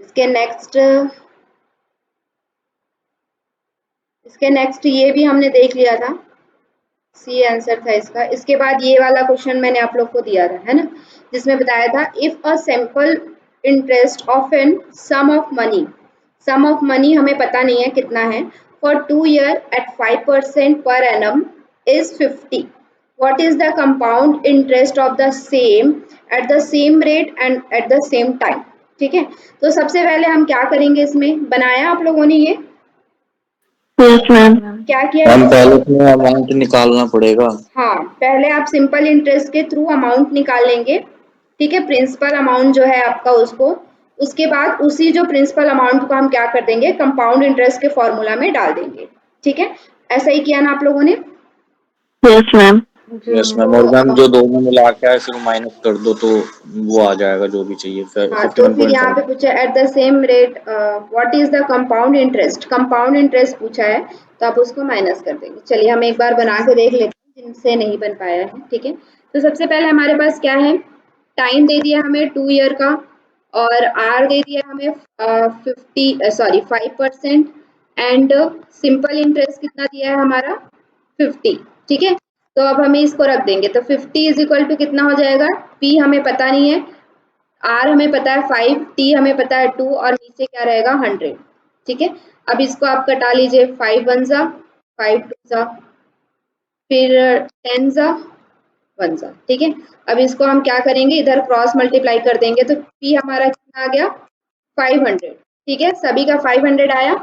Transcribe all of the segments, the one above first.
इसके नेक्स्ट ये भी हमने देख लिया था, सी आंसर था इसका। इसके बाद ये वाला क्वेश्चन मैंने आप लोग को दिया था, है ना, जिसमें बताया था if a simple interest of an sum of money हमें पता नहीं है कितना है, for 2 year at 5% per annum is 50, what is the compound interest of the same at the same rate and at the same time. ठीक है, तो सबसे पहले हम क्या करेंगे, इसमें बनाया आप लोगों ने ये क्या किया, हम पहले इसमें अमाउंट निकालना पड़ेगा। हाँ, पहले आप सिंपल इंटरेस्ट के थ्रू अमाउंट निकाल लेंगे। ठीक है, प्रिंसिपल अमाउंट जो है आपका उसको, उसके बाद उसी जो प्रिंसिपल अमाउंट को हम क्या कर देंगे, कंपाउंड इंटरेस्ट के फॉर्मूला में डाल देंगे। ठीक है, ऐसा ही किया ना आप लोगों ने? Yes ma'am. और मैम जो दो में मिला के है इसको माइनस कर दो तो वो आ जाएगा जो भी चाहिए। हाँ, तो फिर यहाँ पे पूछा eight the same rate what is the compound interest, compound interest पूछा है तो आप उसको माइनस कर देंगे। चलिए हम एक बार बना के देख लेते हैं जिनसे नहीं बन पाया है। ठीक है, तो सबसे पहले हमारे पास क्या है, टाइम दे दिया हमें 2 ईयर का, और आर दे दिया हमें 5%, एंड सिंपल इंटरेस्ट कितना दिया है हमारा 50। ठीक है, तो अब हमें इसको रख देंगे, तो 50 इज इक्वल टू कितना हो जाएगा, पी हमें पता नहीं है, आर हमें पता है 5, टी हमें पता है 2, और नीचे क्या रहेगा 100। ठीक है, अब इसको आप कटा लीजिए, 5 1 जा 5 2 जा, फिर 10 जा 1 जा। ठीक है, अब इसको हम क्या करेंगे, इधर क्रॉस मल्टीप्लाई कर देंगे, तो पी हमारा कितना आ गया 500। ठीक है, सभी का 500 आया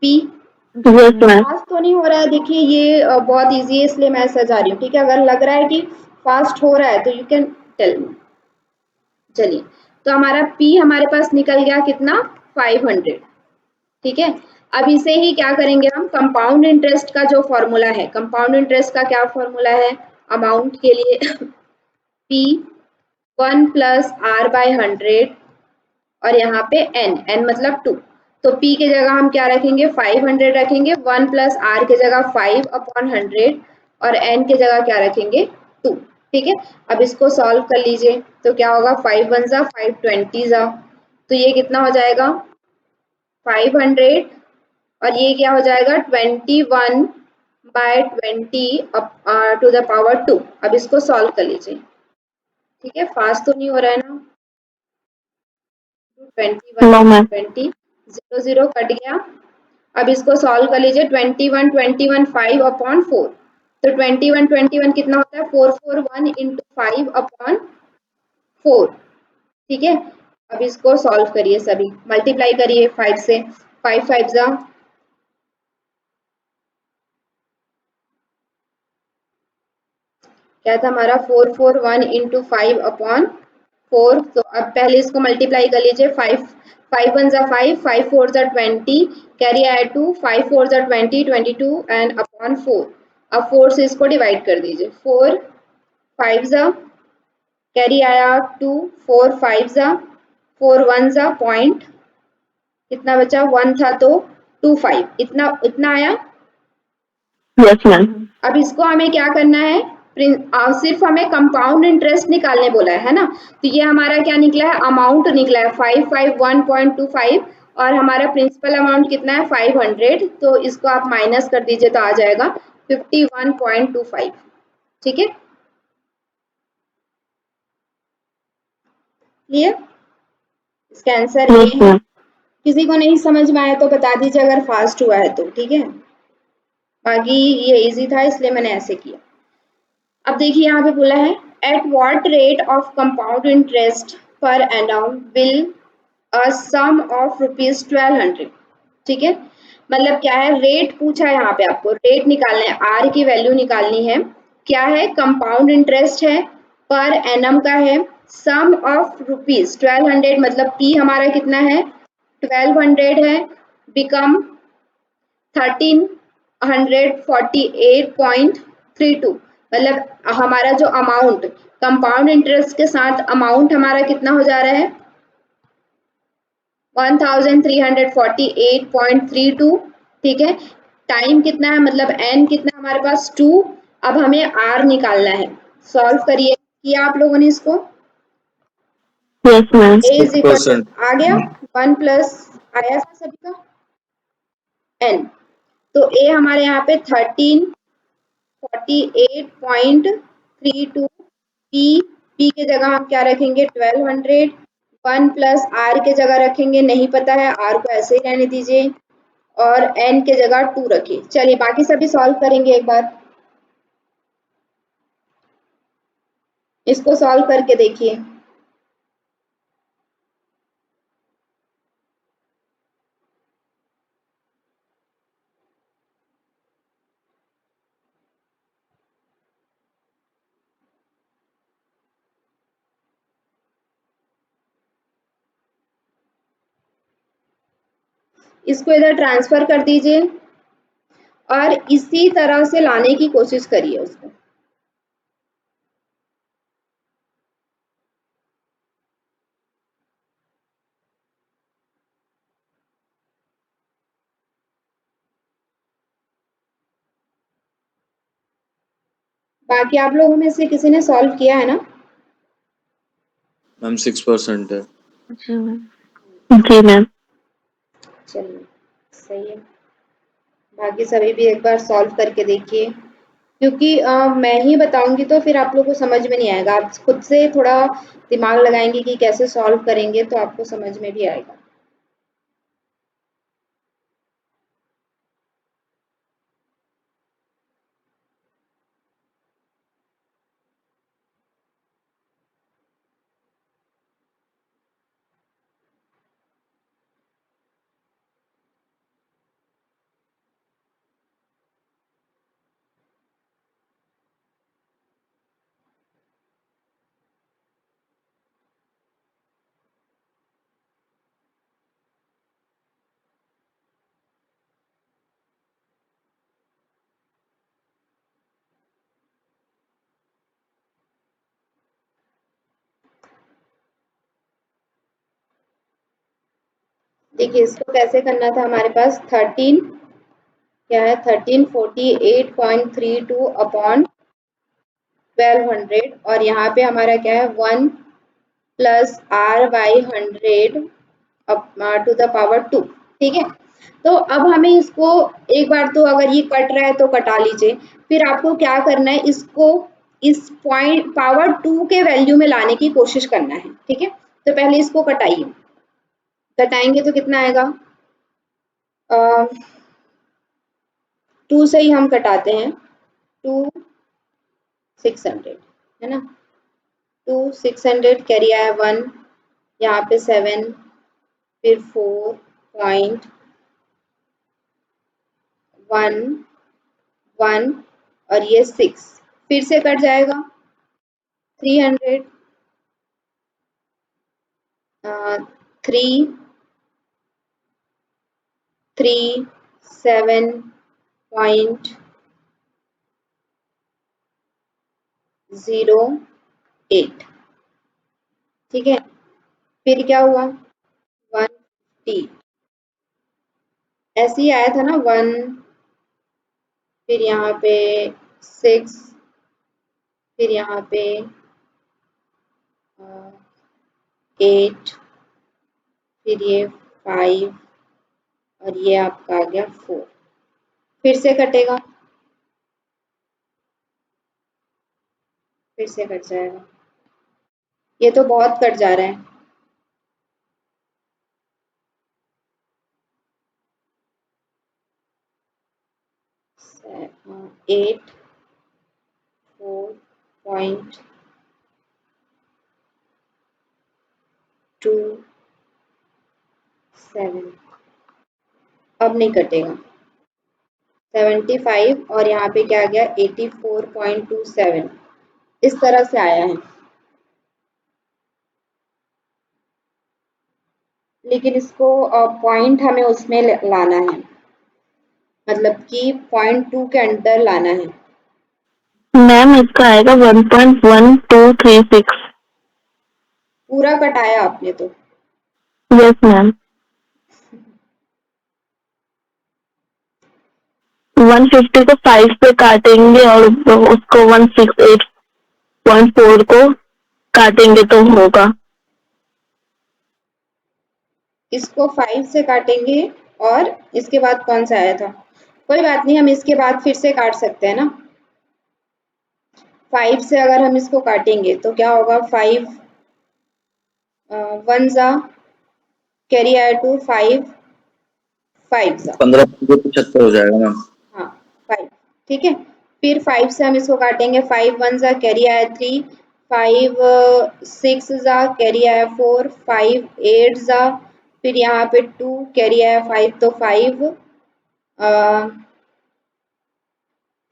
पी। फास्ट तो नहीं हो रहा है, देखिए ये बहुत इजी है इसलिए मैं ऐसा जा रही हूँ। ठीक है, अगर लग रहा है कि फास्ट हो रहा है तो यू कैन टेल मी। चलिए, तो हमारा P हमारे पास निकल गया कितना 500। ठीक है, अब इसे ही क्या करेंगे हम, कंपाउंड इंटरेस्ट का जो फॉर्मूला है, कंपाउंड इंटरेस्ट का क्या फॉर्मूला है अमाउंट के लिए P 1 प्लस आर बाय 100, और यहाँ पे n मतलब 2, तो P के जगह हम क्या रखेंगे 500 रखेंगे, 1 प्लस आर के जगह 5 अपॉन 100, और n के जगह क्या रखेंगे 2। ठीक है, अब इसको सॉल्व कर लीजिए, तो क्या होगा 5 1 जा 5 20 जा, तो ये कितना हो जाएगा 500, और ये क्या हो जाएगा 21 बाय 20 टू द पावर 2। अब इसको सॉल्व कर लीजिए। ठीक है, फास्ट तो नहीं हो रहा है ना, 21 20 0 0 कट गया। अब इसको सॉल्व कर लीजिए, 21 5 अपॉन 4, तो 21 कितना होता है 441 इंटू 5 अपॉन 4। ठीक है, अब इसको सॉल्व करिए, सभी मल्टीप्लाई करिए 5 से, 5 5 जा, क्या था हमारा 441 इंटू 5 अपॉन 4। तो अब पहले इसको मल्टीप्लाई कर लीजिए, 5 5 1 जा 5 5 4 जा 20, कैरी आया 2, 5 4 जा 20 22 एंड अपॉन 4। अब 4 से इसको डिवाइड कर दीजिए, 4 5 जा, कैरी आया 2, 4 5 जा, 4 1 जा पॉइंट, कितना बचा 1 था तो 2 5, इतना आया। Yes ma'am. अब इसको हमें क्या करना है, सिर्फ हमें कंपाउंड इंटरेस्ट निकालने बोला है ना, तो ये हमारा क्या निकला है अमाउंट निकला है 551.25, और हमारा प्रिंसिपल अमाउंट कितना है 500, तो इसको आप माइनस कर दीजिए तो आ जाएगा 51.25। ठीक है, क्लियर, इसका आंसर ये है। किसी को नहीं समझ में आया तो बता दीजिए अगर फास्ट हुआ है तो। ठीक है, बाकी ये इजी था इसलिए मैंने ऐसे किया। अब देखिए यहाँ पे बोला है at what rate of compound interest per annum will a sum of rupees 1200। ठीक है, मतलब क्या है, रेट पूछा है यहाँ पे, आपको रेट निकालना है, आर की वैल्यू निकालनी है, क्या है कंपाउंड इंटरेस्ट है, पर एनम का है, सम ऑफ रुपीज 1200, मतलब पी हमारा कितना है 1200 है, बिकम 1348.32, मतलब हमारा जो अमाउंट कंपाउंड इंटरेस्ट के साथ अमाउंट हमारा कितना हो जा रहा है 1348.32। ठीक है, टाइम कितना है, मतलब एन कितना हमारे पास 2। अब हमें आर निकालना है, सॉल्व करिए, किया आप लोगों ने इसको? Yes ma'am. A is equal to आ गया, 1 प्लस आया था सभी का n, तो a हमारे यहाँ पे 1348.32, p के जगह हम क्या रखेंगे 1200, 1 प्लस r के जगह रखेंगे, नहीं पता है r को ऐसे ही रहने दीजिए, और n के जगह 2 रखिए। चलिए बाकी सभी सॉल्व करेंगे एक बार, इसको सॉल्व करके देखिए। इसको इधर ट्रांसफर कर दीजिए और इसी तरह से लाने की कोशिश करिए उसको। बाकी आप लोगों में से किसी ने सॉल्व किया है ना? मैम 6% है। जी मैम। चलिए सही है, बाकी सभी भी एक बार सॉल्व करके देखिए, क्योंकि मैं ही बताऊंगी तो फिर आप लोगों को समझ में नहीं आएगा, आप खुद से थोड़ा दिमाग लगाएंगे कि कैसे सॉल्व करेंगे तो आपको समझ में भी आएगा। देखिए इसको कैसे करना था, हमारे पास 13 क्या है 1348.32 अपॉन 1200, और यहाँ पे हमारा क्या है 1 plus r by 100 to the power 2। ठीक है, तो अब हमें इसको एक बार तो अगर ये कट रहा है तो कटा लीजिए, फिर आपको क्या करना है, इसको इस पॉइंट पावर 2 के वैल्यू में लाने की कोशिश करना है। ठीक है, तो पहले इसको कटाइए, कटाएंगे तो कितना आएगा, 2 से ही हम कटाते हैं, 2 600 है ना, 2 600 कैरी आया 1, यहाँ पे 7, फिर 4.1 और ये 6, फिर से कट जाएगा 300, 337.08। ठीक है, फिर क्या हुआ 150, ऐसे ही आया था ना 1, फिर यहाँ पे 6, फिर यहाँ पे 8, फिर ये 5 और ये आपका आ गया 4, फिर से कटेगा, फिर से कट जाएगा, ये तो बहुत कट जा रहा है। एट 4.27, अब नहीं कटेगा, 75 और यहाँ पे क्या आ गया 84.27, इस तरह से आया है। लेकिन इसको पॉइंट हमें उसमें लाना है, मतलब कि 0.2 के अंदर लाना है। मैम इसका आएगा 1.1236। पूरा कटाया आपने तो। Yes ma'am. 150 को 5 पे काटेंगे और उसको 168.4 को काटेंगे तो होगा। इसको 5 से काटेंगे और इसके बाद कौन सा आया था, कोई बात नहीं, हम इसके बाद फिर से काट सकते हैं ना। 5 से अगर हम इसको काटेंगे तो क्या होगा, 5 1 जा कैरी आया 2, 5 5 जा 15 हो जाएगा मैम। हाँ 5, ठीक है। फिर 5 से हम इसको काटेंगे, 5 1 जा कैरी आया 3, 5 6 जा कैरी आया 4, 5 8 जा, फिर यहाँ पे 2 कैरी आया 5, तो 5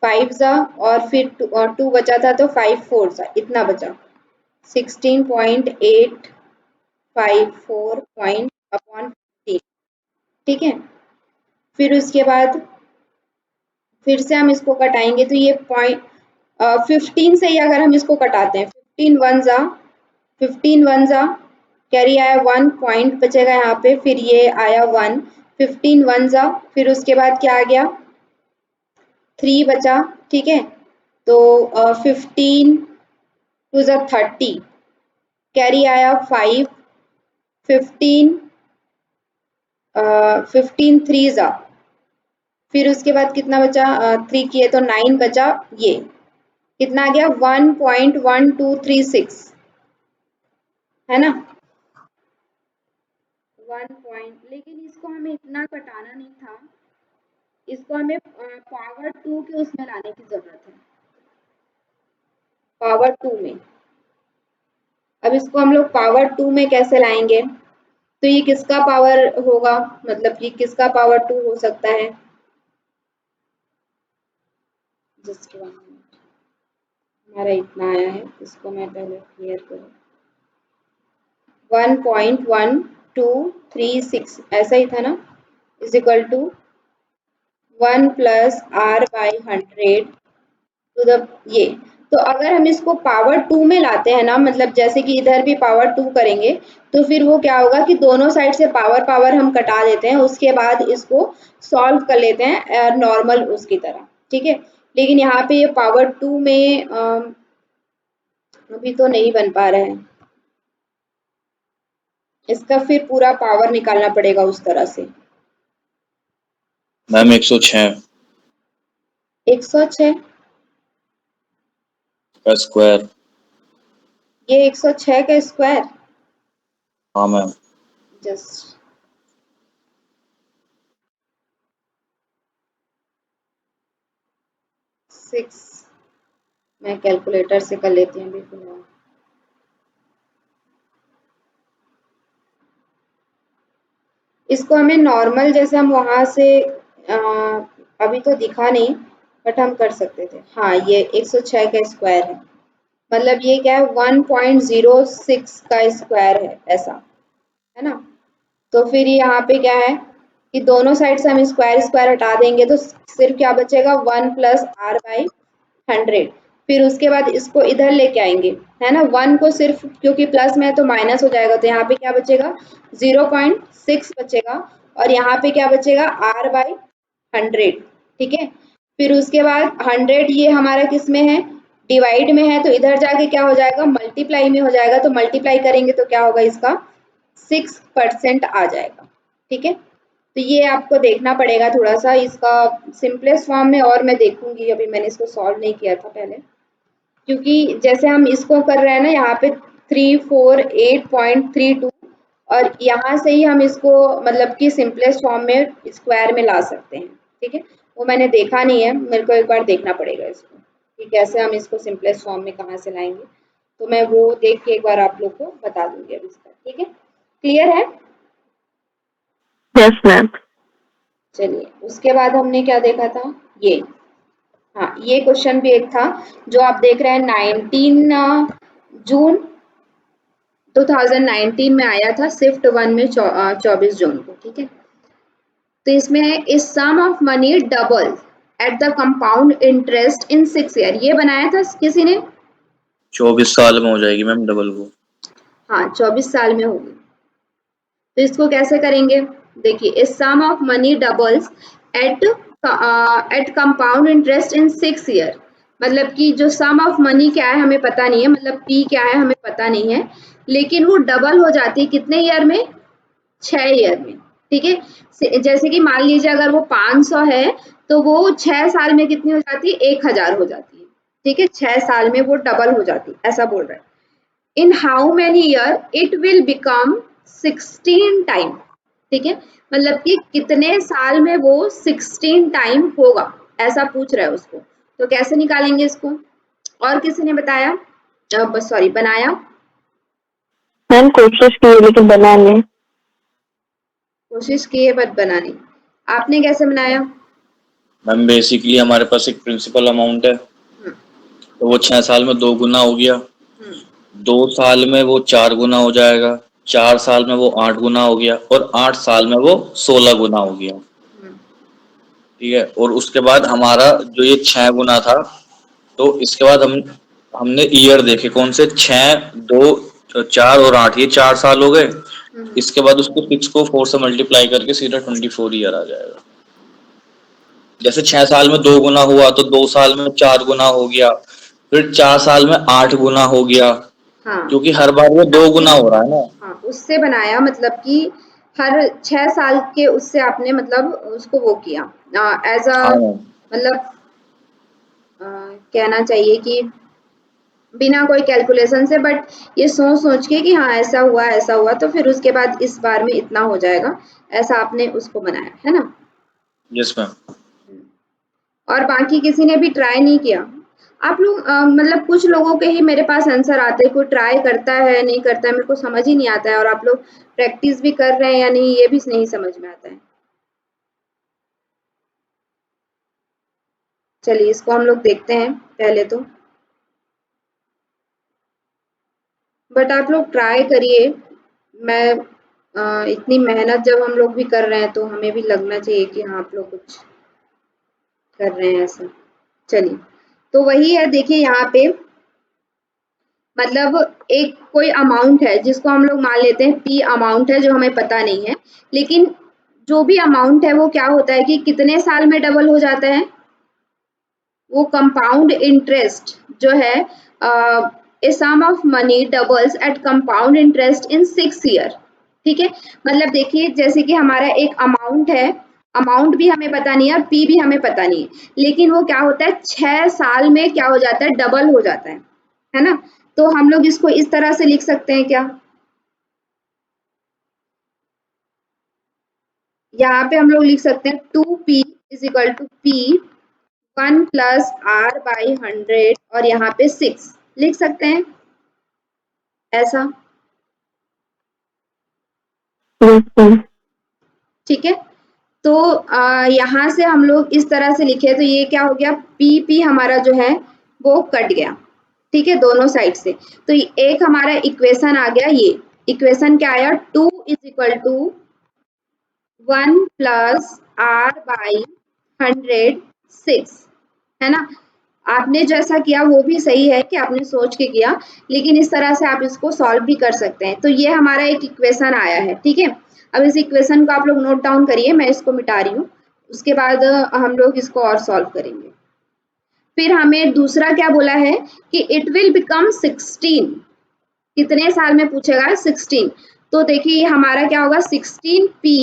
5 जा और फिर 2 बचा था तो 5 4 जा, इतना बचा 16.854 पॉइंट अपॉन 15, ठीक है। फिर उसके बाद फिर से हम इसको कटाएंगे तो ये पॉइंट 15 से ही अगर हम इसको कटाते हैं, 15 1 जा कैरी आया 1 पॉइंट बचेगा यहाँ पे, फिर ये आया 1, 15 1 जा, फिर उसके बाद क्या आ गया 3 बचा, ठीक है। तो 15 2 जा 30 कैरी आया 5, 15 15 3 जा, फिर उसके बाद कितना बचा 3 किए तो 9 बचा, ये कितना आ गया 1.1236 है ना 1 पॉइंट, लेकिन इसको हमें इतना कटाना नहीं था, इसको हमें पावर 2 के उसमें लाने की जरूरत है, पावर 2 में। अब इसको हम लोग पावर 2 में कैसे लाएंगे, तो ये किसका पावर होगा, मतलब ये किसका पावर 2 हो सकता है, जिसके बाद हमारा इतना आया है, इसको मैं पहले क्लियर करूँ, 1.1236 ऐसा ही था ना, is equal to 1 plus r by 100 to the ये। तो अगर हम इसको पावर 2 में लाते हैं ना, मतलब जैसे कि इधर भी पावर 2 करेंगे, तो फिर वो क्या होगा कि दोनों साइड से पावर पावर हम कटा देते हैं, उसके बाद इसको सॉल्व कर लेते हैं नॉर्मल उसकी तरह, ठीक है। लेकिन यहाँ पे ये पावर 2 में अभी तो नहीं बन पा रहा है, इसका फिर पूरा पावर निकालना पड़ेगा उस तरह से। मैम 106 106 का स्क्वायर। ये 106 का स्क्वायर, हाँ मैम। जस्ट सिक्स, मैं कैलकुलेटर से कर लेती हूँ बिल्कुल। इसको हमें नॉर्मल जैसे हम वहां से अभी तो दिखा नहीं, बट हम कर सकते थे। हाँ ये 106 का स्क्वायर है, मतलब ये क्या है 1.06 का स्क्वायर है, ऐसा है ना। तो फिर यहाँ पे क्या है कि दोनों साइड से हम स्क्वायर स्क्वायर हटा देंगे तो सिर्फ क्या बचेगा 1 प्लस आर बाई 100। फिर उसके बाद इसको इधर लेके आएंगे, है ना, 1 को सिर्फ क्योंकि प्लस में है तो माइनस हो जाएगा, तो यहाँ पे क्या बचेगा 0.6 बचेगा, और यहाँ पे क्या बचेगा r बाई 100, ठीक है। फिर उसके बाद 100 ये हमारा किस में है, डिवाइड में है, तो इधर जाके क्या हो जाएगा मल्टीप्लाई में हो जाएगा, तो मल्टीप्लाई करेंगे तो क्या होगा इसका 6% आ जाएगा, ठीक है। तो ये आपको देखना पड़ेगा थोड़ा सा इसका सिंपलेस्ट फॉर्म में, और मैं देखूंगी, अभी मैंने इसको सॉल्व नहीं किया था पहले, क्योंकि जैसे हम इसको कर रहे हैं ना यहाँ पे 348.32, और यहाँ से ही हम इसको मतलब कि सिंपलेस्ट फॉर्म में स्क्वायर में ला सकते हैं, ठीक है। वो मैंने देखा नहीं है, मेरे को एक बार देखना पड़ेगा इसको कि कैसे हम इसको सिंपलेस्ट फॉर्म में कहाँ से लाएंगे, तो मैं वो देख के एक बार आप लोग को बता दूंगी अब इसका, ठीक है। क्लियर है? Yes ma'am. चलिए उसके बाद हमने क्या देखा था, ये हाँ ये क्वेश्चन भी एक था जो आप देख रहे हैं 19 जून 2019 में आया था, शिफ्ट 1 में 24 जून को, ठीक है। तो इसमें है is sum of money double at the compound interest in 6 year, ये बनाया था किसी ने, 24 साल में हो जाएगी मैम डबल वो। हाँ 24 साल में होगी। तो इसको कैसे करेंगे, देखिए is sum of money doubles at at compound interest in 6 year, मतलब कि जो सम ऑफ मनी क्या है हमें पता नहीं है, मतलब पी क्या है हमें पता नहीं है, लेकिन वो डबल हो जाती है कितने ईयर में, 6 ईयर में, ठीक है। जैसे कि मान लीजिए अगर वो 500 है तो वो 6 साल में कितनी हो जाती है, 1000 हो जाती है, ठीक है। 6 साल में वो डबल हो जाती है, ऐसा बोल रहा है। In how many year it will become 16 time, ठीक है। मतलब कि कितने साल में वो 16 टाइम होगा, ऐसा पूछ रहा है उसको। तो कैसे निकालेंगे इसको? और किसी ने बताया, सॉरी बनाया? मैम कोशिश की लेकिन बना नहीं। कोशिश की है बट बना नहीं। आपने कैसे बनाया? मैम बेसिकली हमारे पास एक प्रिंसिपल अमाउंट है, तो वो 6 साल में 2 गुना हो गया, 2 साल में वो 4 गुना हो जाएगा, 4 साल में वो 8 गुना हो गया, और 8 साल में वो 16 गुना हो गया, ठीक है। और उसके बाद हमारा जो ये 6 गुना था, तो इसके बाद हमने ईयर देखे कौन से, 6, 2, 4 और 8, ये 4 साल हो गए। इसके बाद उसको 6 को 4 से मल्टीप्लाई करके सीधा 24 ईयर आ जाएगा। जैसे 6 साल में 2 गुना हुआ तो 2 साल में 4 गुना हो गया, फिर 4 साल में 8 गुना हो गया, हाँ, क्योंकि हर बार वो 2 गुना हो रहा है ना। हाँ, उससे बनाया, मतलब कि हर 6 साल के उससे आपने मतलब उसको वो किया एज अ, हाँ मैम, मतलब कहना चाहिए कि बिना कोई कैलकुलेशन से, बट ये सोच सोच के कि हाँ ऐसा हुआ तो फिर उसके बाद इस बार में इतना हो जाएगा, ऐसा आपने उसको बनाया है ना। Yes ma'am. और बाकी किसी ने भी ट्राई नहीं किया? आप लोग मतलब कुछ लोगों के ही मेरे पास आंसर आते हैं, कोई ट्राई करता है नहीं करता है मेरे को समझ ही नहीं आता है, और आप लोग प्रैक्टिस भी कर रहे हैं या नहीं ये भी नहीं समझ में आता है। चलिए इसको हम लोग देखते हैं पहले तो, बट आप लोग ट्राई करिए। मैं इतनी मेहनत जब हम लोग भी कर रहे हैं तो हमें भी लगना चाहिए कि हाँ आप लोग कुछ कर रहे हैं ऐसा। चलिए, तो वही है, देखिए यहाँ पे मतलब एक कोई अमाउंट है जिसको हम लोग मान लेते हैं पी अमाउंट है, जो हमें पता नहीं है, लेकिन जो भी अमाउंट है वो क्या होता है कि कितने साल में डबल हो जाता है, वो कंपाउंड इंटरेस्ट जो है, a sum of money doubles at compound interest in 6 year, ठीक है। मतलब देखिए जैसे कि हमारा एक अमाउंट है, अमाउंट भी हमें पता नहीं है और पी भी हमें पता नहीं है, लेकिन वो क्या होता है 6 साल में क्या हो जाता है, डबल हो जाता है ना। तो हम लोग इसको इस तरह से लिख सकते हैं क्या, यहाँ पे हम लोग लिख सकते हैं 2p is equal to p 1 plus r by 100 और यहाँ पे 6 लिख सकते हैं ऐसा, ठीक है। तो यहाँ से हम लोग इस तरह से लिखे तो ये क्या हो गया, पी हमारा जो है वो कट गया, ठीक है, दोनों साइड से। तो एक हमारा इक्वेशन आ गया, ये इक्वेशन क्या आया, 2 is equal to 1 plus r by 100 6, है ना। आपने जैसा किया वो भी सही है कि आपने सोच के किया, लेकिन इस तरह से आप इसको सॉल्व भी कर सकते हैं। तो ये हमारा एक इक्वेशन आया है, ठीक है। अब इस इक्वेशन को आप लोग नोट डाउन करिए, मैं इसको मिटा रही हूँ, उसके बाद हम लोग इसको और सॉल्व करेंगे। फिर हमें दूसरा क्या बोला है कि इट विल बिकम 16, कितने साल में पूछेगा, 16। तो देखिए हमारा क्या होगा, 16p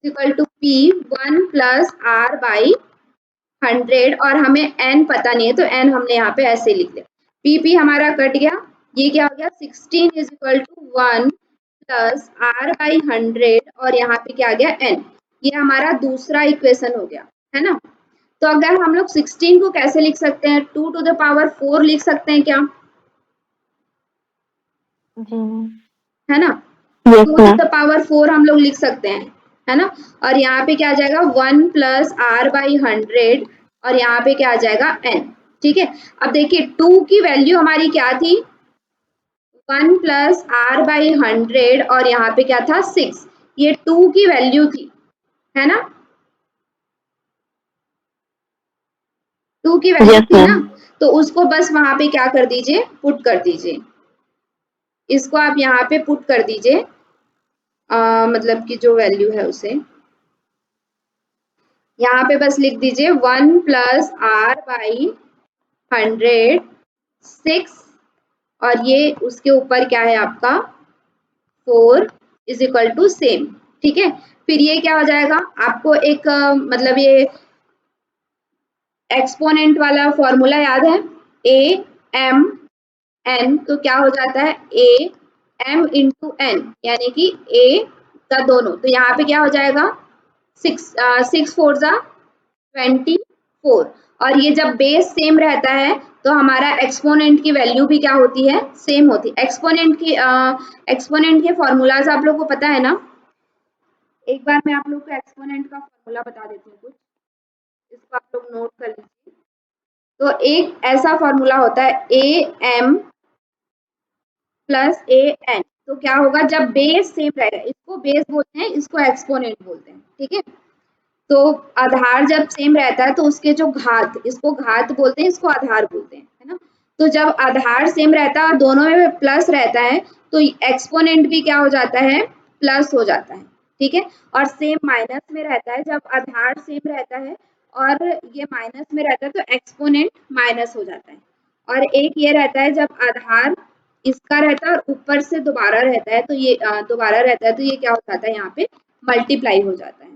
equal to p 1 plus r by 100, और हमें n पता नहीं है तो n हमने यहाँ पे ऐसे लिख लिया, p हमारा कट गया, ये क्या हो गया, 16 is equal to 1 plus r by 100 और यहाँ पे क्या आ गया, n। ये हमारा दूसरा इक्वेशन हो गया, है ना। तो अगर हम लोग 16 को कैसे लिख सकते हैं, 2 टू द पावर 4 लिख सकते हैं क्या, है ना। 2 टू द पावर 4 हम लोग लिख सकते हैं, है ना। और यहाँ पे क्या आ जाएगा, 1 प्लस r बाई 100 और यहाँ पे क्या आ जाएगा, n, ठीक है। अब देखिए 2 की वैल्यू हमारी क्या थी, 1 प्लस r बाई 100 और यहाँ पे क्या था, 6, ये 2 की वैल्यू थी, है ना, 2 की वैल्यू थी ना। तो उसको बस वहां पे क्या कर दीजिए, पुट कर दीजिए, इसको आप यहाँ पे पुट कर दीजिए, मतलब कि जो वैल्यू है उसे यहाँ पे बस लिख दीजिए 1 प्लस r बाई 100 6, और ये उसके ऊपर क्या है आपका 4, इज इक्वल टू सेम, ठीक है। फिर ये क्या हो जाएगा, आपको एक मतलब ये एक्सपोनेंट वाला फॉर्मूला याद है, ए एम एन, तो क्या हो जाता है ए एम इंटू एन, यानी कि ए का दोनों, तो यहाँ पे क्या हो जाएगा 6 4 जा 24, और ये जब बेस सेम रहता है तो हमारा एक्सपोनेंट की वैल्यू भी क्या होती है, सेम होती है। एक्सपोनेंट के फॉर्मूलाज आप लोग को पता है ना, एक बार मैं आप लोग को एक्सपोनेंट का फॉर्मूला बता देती हूँ कुछ, इसको आप लोग नोट कर लीजिए। तो एक ऐसा फॉर्मूला होता है a m plus a n, तो क्या होगा जब बेस सेम रहेगा, इसको बेस बोलते हैं, इसको एक्सपोनेंट बोलते हैं, ठीक है। तो आधार जब सेम रहता है तो उसके जो घात, इसको घात बोलते हैं, इसको आधार बोलते हैं, है ना। तो जब आधार सेम रहता है और दोनों में प्लस रहता है तो एक्सपोनेंट भी क्या हो जाता है, प्लस हो जाता है, ठीक है। और सेम माइनस में रहता है, जब आधार सेम रहता है और ये माइनस में रहता है तो एक्सपोनेंट माइनस हो जाता है। और एक ये रहता है जब आधार इसका रहता है और ऊपर से दोबारा रहता है, तो ये दोबारा रहता है तो ये क्या हो जाता है, यहाँ पे मल्टीप्लाई हो जाता है,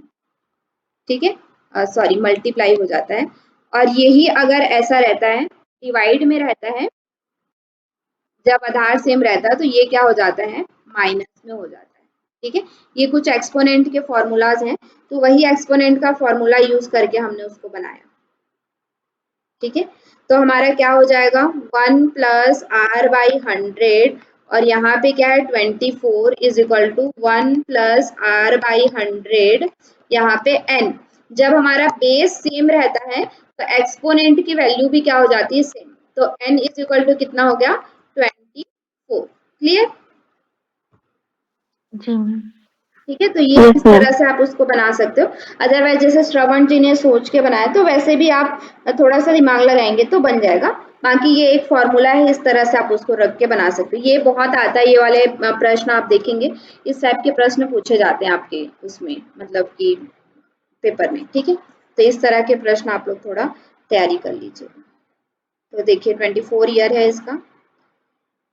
ठीक है, सॉरी मल्टीप्लाई हो जाता है। और यही अगर ऐसा रहता है, डिवाइड में रहता है, जब आधार सेम रहता है तो ये क्या हो जाता है, माइनस में हो जाता है, ठीक है। ये कुछ एक्सपोनेंट के फॉर्मूलाज हैं, तो वही एक्सपोनेंट का फॉर्मूला यूज करके हमने उसको बनाया, ठीक है। तो हमारा क्या हो जाएगा 1 प्लस आर बाई 100, और यहाँ पे क्या है 24 is equal to 1 plus r by 100, यहाँ पे n, जब हमारा बेस सेम रहता है तो एक्सपोनेंट की वैल्यू भी क्या हो जाती है, सेम, तो n इज इक्वल टू कितना हो गया 24, क्लियर, जी मैम। ठीक है। तो ये इस तरह से आप उसको बना सकते हो। अदरवाइज जैसे श्रवण जी ने सोच के बनाया तो वैसे भी आप थोड़ा सा दिमाग लगाएंगे तो बन जाएगा। बाकी ये एक फॉर्मूला है, इस तरह से आप उसको रख के बना सकते हो। ये बहुत आता है, ये वाले प्रश्न आप देखेंगे, इस टाइप के प्रश्न पूछे जाते हैं आपके उसमें, मतलब कि पेपर में, ठीक है। तो इस तरह के प्रश्न आप लोग थोड़ा तैयारी कर लीजिए। तो देखिए 24 ईयर है इसका,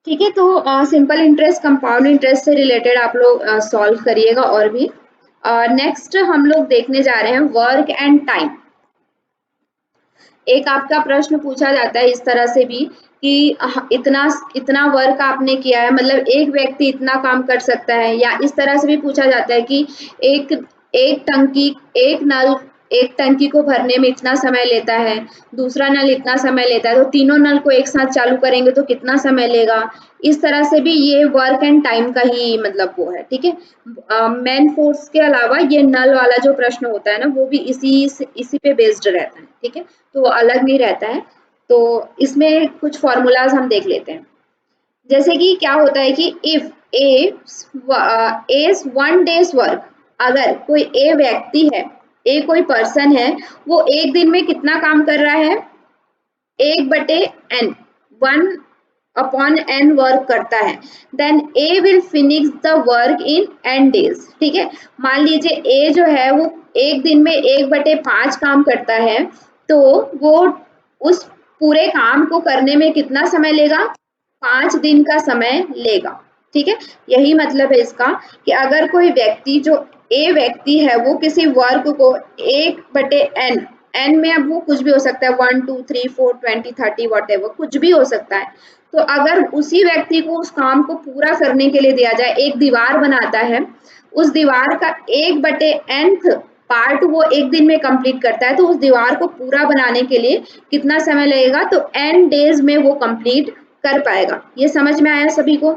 ठीक है। तो सिंपल इंटरेस्ट कंपाउंड इंटरेस्ट से रिलेटेड आप लोग सॉल्व करिएगा। और भी नेक्स्ट हम लोग देखने जा रहे हैं वर्क एंड टाइम। एक आपका प्रश्न पूछा जाता है इस तरह से भी कि इतना इतना वर्क आपने किया है, मतलब एक व्यक्ति इतना काम कर सकता है, या इस तरह से भी पूछा जाता है कि एक एक टंकी एक टंकी को भरने में इतना समय लेता है, दूसरा नल इतना समय लेता है, तो तीनों नल को एक साथ चालू करेंगे तो कितना समय लेगा। इस तरह से भी ये वर्क एंड टाइम का ही मतलब वो है, ठीक है। मैन फोर्स के अलावा ये नल वाला जो प्रश्न होता है ना, वो भी इसी पे बेस्ड रहता है, ठीक है, तो अलग नहीं रहता है। तो इसमें कुछ फॉर्मूलाज हम देख लेते हैं। जैसे कि क्या होता है कि if A is 1 days work, अगर कोई ए व्यक्ति है, ए कोई पर्सन है, वो एक दिन में कितना काम कर रहा है, 1/n 1/n वर्क करता है, then A will finish the work in n days, ठीक है। मान लीजिए ए जो है वो एक दिन में 1/5 काम करता है, तो वो उस पूरे काम को करने में कितना समय लेगा, 5 दिन का समय लेगा, ठीक है। यही मतलब है इसका कि अगर कोई व्यक्ति जो ए व्यक्ति है वो किसी वर्क को 1/n, n में अब वो कुछ भी हो सकता है, 1 2 3 4 20 30 वॉटेवर, कुछ भी हो सकता है। तो अगर उसी व्यक्ति को उस काम को पूरा करने के लिए दिया जाए, एक दीवार बनाता है, उस दीवार का 1/nth पार्ट वो एक दिन में कंप्लीट करता है, तो उस दीवार को पूरा बनाने के लिए कितना समय लगेगा, तो n डेज में वो कंप्लीट कर पाएगा। ये समझ में आया सभी को?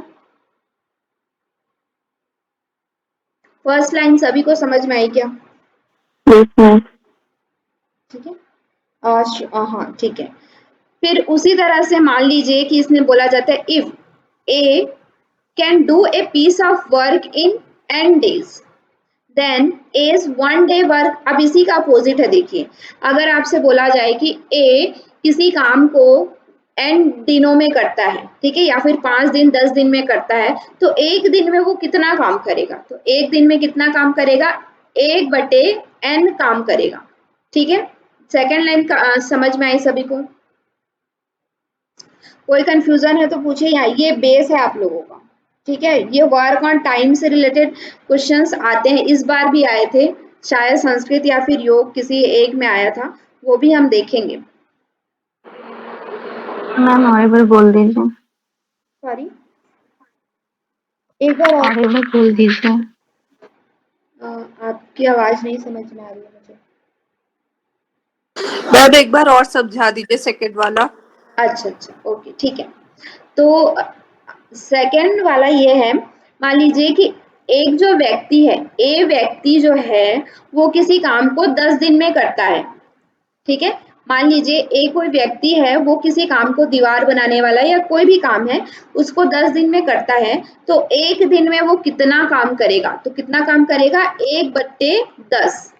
फर्स्ट लाइन सभी को समझ में आई क्या? Yes ma'am. ठीक है, हाँ ठीक है। फिर उसी तरह से मान लीजिए कि इसमें बोला जाता है if A can do a piece of work in n days, then as 1 day work. अब इसी का अपोजिट है, देखिए अगर आपसे बोला जाए कि ए किसी काम को n दिनों में करता है, ठीक है, या फिर 5 दिन 10 दिन में करता है, तो एक दिन में वो कितना काम करेगा, तो एक दिन में कितना काम करेगा, 1/n काम करेगा, ठीक है। सेकेंड लाइन का समझ में आई सभी को? कोई कंफ्यूजन है तो पूछे, यहाँ ये बेस है आप लोगों का। ठीक है, ये वर्क ऑन टाइम से रिलेटेड क्वेश्चंस आते हैं, इस बार भी आए थे, शायद संस्कृत या फिर योग किसी एक में आया था, वो भी हम देखेंगे। मैम और एक बार बोल दीजिए। सॉरी, एक बार और एक बार बोल दीजिए। आपकी आवाज नहीं समझ में आ रही है मुझे। मैम एक बार और समझा दीजिए सेकंड वाला। अच्छा अच्छा, ओके ठीक है। तो सेकंड वाला ये है, मान लीजिए कि एक जो व्यक्ति है, ए व्यक्ति जो है वो किसी काम को 10 दिन में करता है, ठीक है। मान लीजिए एक कोई व्यक्ति है, वो किसी काम को दीवार बनाने वाला या कोई भी काम है उसको 10 दिन में करता है, तो एक दिन में वो कितना काम करेगा, तो कितना काम करेगा 1/10,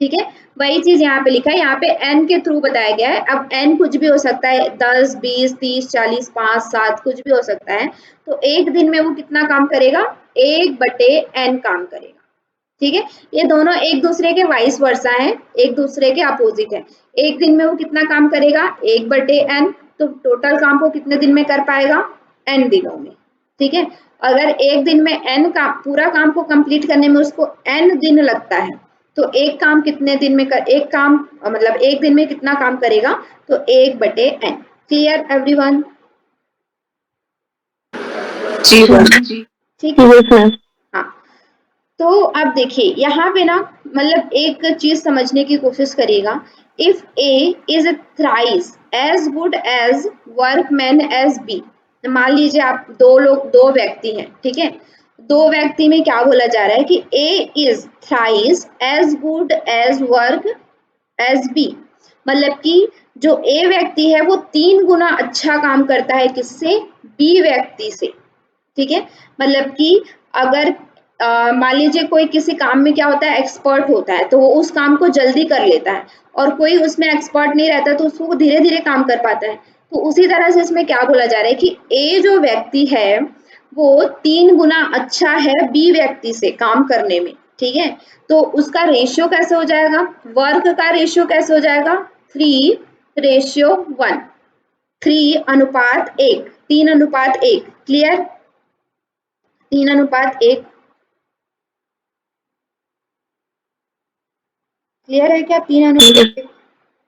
ठीक है। वही चीज यहाँ पे लिखा है, यहाँ पे n के थ्रू बताया गया है। अब n कुछ भी हो सकता है, 10, 20, 30, 40, 5, 7 कुछ भी हो सकता है। तो एक दिन में वो कितना काम करेगा, 1/n काम करेगा, ठीक है। ये दोनों एक दूसरे के वाइस वर्सा है, एक दूसरे के अपोजिट है। एक दिन में वो कितना काम करेगा, 1/n, तो टोटल काम को कितने दिन में कर पाएगा, n दिनों में, ठीक है। अगर एक दिन में n का पूरा काम को कंप्लीट करने में उसको n दिन लगता है, तो एक काम कितने दिन में कर, एक काम मतलब एक दिन में कितना काम करेगा, तो 1/n। Clear everyone? जी मैम। ठीक है, यस मैम। हाँ। तो अब देखिए यहाँ पे ना, मतलब एक चीज समझने की कोशिश करिएगा, if A is thrice as good as workman as B, मान लीजिए आप दो व्यक्ति हैं, ठीक है। दो व्यक्ति में क्या बोला जा रहा है कि A is thrice as good as work as B, मतलब कि जो ए व्यक्ति है वो 3 गुना अच्छा काम करता है किससे, बी व्यक्ति से, ठीक है। मतलब कि अगर मान लीजिए कोई किसी काम में क्या होता है, एक्सपर्ट होता है, तो वो उस काम को जल्दी कर लेता है, और कोई उसमें एक्सपर्ट नहीं रहता तो उसको धीरे धीरे काम कर पाता है। तो उसी तरह से इसमें क्या बोला जा रहा है कि ए जो व्यक्ति है वो 3 गुना अच्छा है बी व्यक्ति से काम करने में, ठीक है। तो उसका रेशियो कैसे हो जाएगा, वर्क का रेशियो कैसे हो जाएगा, 3:1, 3:1, 3:1। क्लियर, 3:1। क्लियर है क्या, 3:1,